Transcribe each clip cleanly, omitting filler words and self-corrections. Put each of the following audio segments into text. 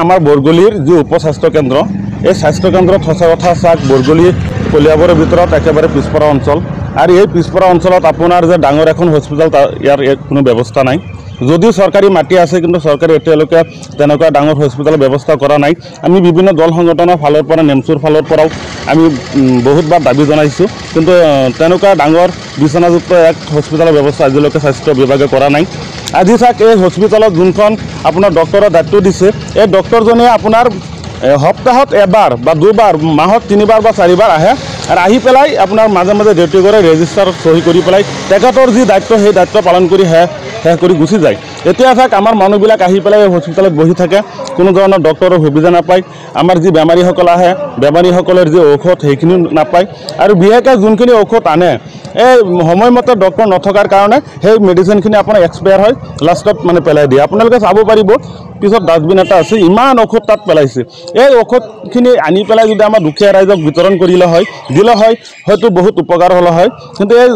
আমাৰ বৰগলিৰ যি উপস্বাস্থ্য কেন্দ্ৰ এই স্বাস্থ্য কেন্দ্ৰত সঁচা কথা চাওক বৰগলি কলিয়াবৰৰ ভিতৰত একেবাৰে পিছপৰা অঞ্চল আৰু এই পিছপৰা অঞ্চলত আপোনাৰ যে ডাঙৰ এখন হস্পিটেল ইয়াৰ কোনো ব্যৱস্থা নাই যদিও চৰকাৰী মাটি আছে কিন্তু চৰকাৰে এতিয়ালৈকে তেনেকুৱা ডাঙৰ হস্পিটেলৰ ব্যৱস্থা কৰা নাই আমি বিভিন্ন দল সংগঠনৰ ফালৰ পৰা নেমচুৰ ফালৰ পৰাও আমি বহুতবাৰ দাবী জনাইছোঁ কিন্তু তেনেকুৱা ডাঙৰ বিচনাযুক্ত এক হস্পিটেলৰ ব্যৱস্থা আজিলৈকে স্বাস্থ্য বিভাগে কৰা নাই আজি চাওক এই হস্পিটেলত যোনখন আপোনাৰ ডক্টৰৰ দায়িত্ব দিছে এই ডক্টৰজনে আপোনাৰ সপ্তাহত এবাৰ বা দুবাৰ মাহত 3 বাৰ বা 4 বাৰ আহে আৰু আহি পেলাই আপোনাৰ মাজে মাজে ডিউটি কৰে ৰেজিষ্টাৰত সহি কৰি পেলাই তেখেতৰ যি দায়িত্ব সেই দায়িত্ব পালন কৰি শেষ কৰি গুচি যায় এতিয়া চাওক আমাৰ মানুহবিলাক আহি পেলাই হস্পিটেলত বহি থাকে কোনো ধৰণৰ ডক্টৰৰ সুবিধা নাপায় আমাৰ যি বেমাৰীসকল আহে বেমাৰীসকলৰ যি ঔষধ সেইখিনিও নাপায় আৰু বিশেষকৈ যোনখিনি ঔষধ আনে এই সময়মতে ডক্টৰ নথকাৰ কাৰণে সেই মেডিচিনখিনি আপোনাৰ এক্সপায়াৰ হয় লাষ্টত মানে পেলাই দিয়ে আপোনালোকে চাব পাৰিব পিছত ডাষ্টবিন এটা আছে ইমান ঔষধ তাত পেলাইছে এই ঔষধখিনি আনি পেলাই যদি আমাৰ দুখীয়া ৰাইজক বিতৰণ কৰিলে হয় দিলে হয় হয়তো বহুত উপকাৰ হ'লে হয় কিন্তু এই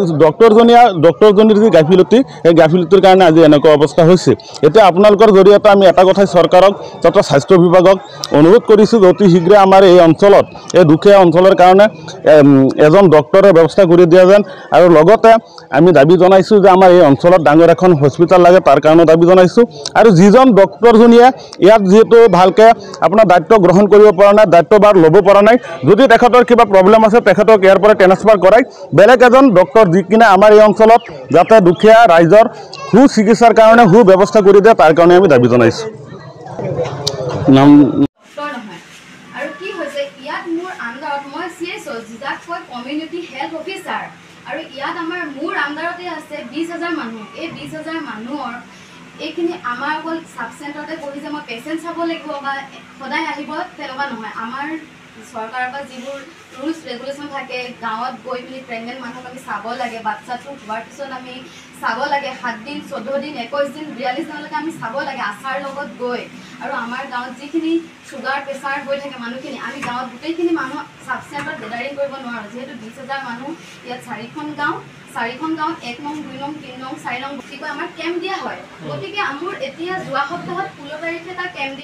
ডক্টৰজনীৰ যি গাফিলতি এই গাফিলতিৰ কাৰণে আজি এনেকুৱা অৱস্থা হৈছে এতিয়া আপোনালোকৰ জৰিয়তে আমি এটা কথাই চৰকাৰক তথা স্বাস্থ্য বিভাগক অনুৰোধ কৰিছোঁ যে অতি শীঘ্ৰে আমাৰ এই অঞ্চলত এই দুখীয়া অঞ্চলৰ কাৰণে এজন ডক্টৰৰ ব্যৱস্থা কৰি দিয়া যেন আৰু লগতে আমি দাবী জনাইছোঁ যে আমাৰ এই অঞ্চলত ডাঙৰ এখন হস্পিটেল লাগে তাৰ কাৰণে দাবী জনাইছোঁ আৰু যিজন ডক্টৰজনীয়ে ইয়াত যিহেতু ভালকৈ আপোনাৰ দায়িত্ব গ্ৰহণ কৰিব পৰা নাই দায়িত্বভাৰ ল'ব পৰা নাই যদি তেখেতৰ কিবা প্ৰব্লেম আছে তেখেতক ইয়াৰ পৰা ট্ৰেন্সফাৰ কৰাই বেলেগ এজন ডক্টৰ দি কিনে আমাৰ এই অঞ্চলত যাতে দুখীয়া ৰাইজৰ সুচিকিৎসাৰ কাৰণে সুব্যৱস্থা কৰি দিয়ে তাৰ কাৰণে আমি দাবী জনাইছোঁ নাম আৰু কি হৈছে ইয়াত মোৰ আন্দাৰত মই চিএছও যাক কয় কমিউনিটি হেল্থ অফিচাৰ আৰু ইয়াত আমাৰ মোৰ আন্দাৰতে আছে 20,000 মানুহ এই 20,000 মানুহৰ এইখিনি আমাৰ অকল সাব চেণ্টাৰতে বহি যে মই পেচেণ্ট চাব লাগিব বা সদায় আহিব তেনেকুৱা নহয় আমাৰ চৰকাৰৰ পৰা যিবোৰ ৰুলছ ৰেগুলেশ্যন থাকে গাঁৱত গৈ পিনি প্ৰেগনেণ্ট মানুহক আমি চাব লাগে বাচ্চাটো হোৱাৰ পিছত আমি চাব লাগে 7 দিন 14 দিন 21 দিন 42 দিনলৈকে আমি চাব লাগে আশাৰ লগত গৈ আৰু আমাৰ গাঁৱত যিখিনি চুগাৰ প্ৰেছাৰ হৈ থাকে মানুহখিনি আমি গাঁৱত গোটেইখিনি মানুহ সাব চেণ্টাৰত গেডাৰিং কৰিব নোৱাৰোঁ যিহেতু 20,000 মানুহ ইয়াত 4খন গাঁৱত 1 নং 2 নং 3 নং 4 নং গতিকে আমাৰ কেম্প দিয়া হয় গতিকে আমাৰ এতিয়া যোৱা সপ্তাহত 16 তাৰিখে এটা কেম্প দিয়া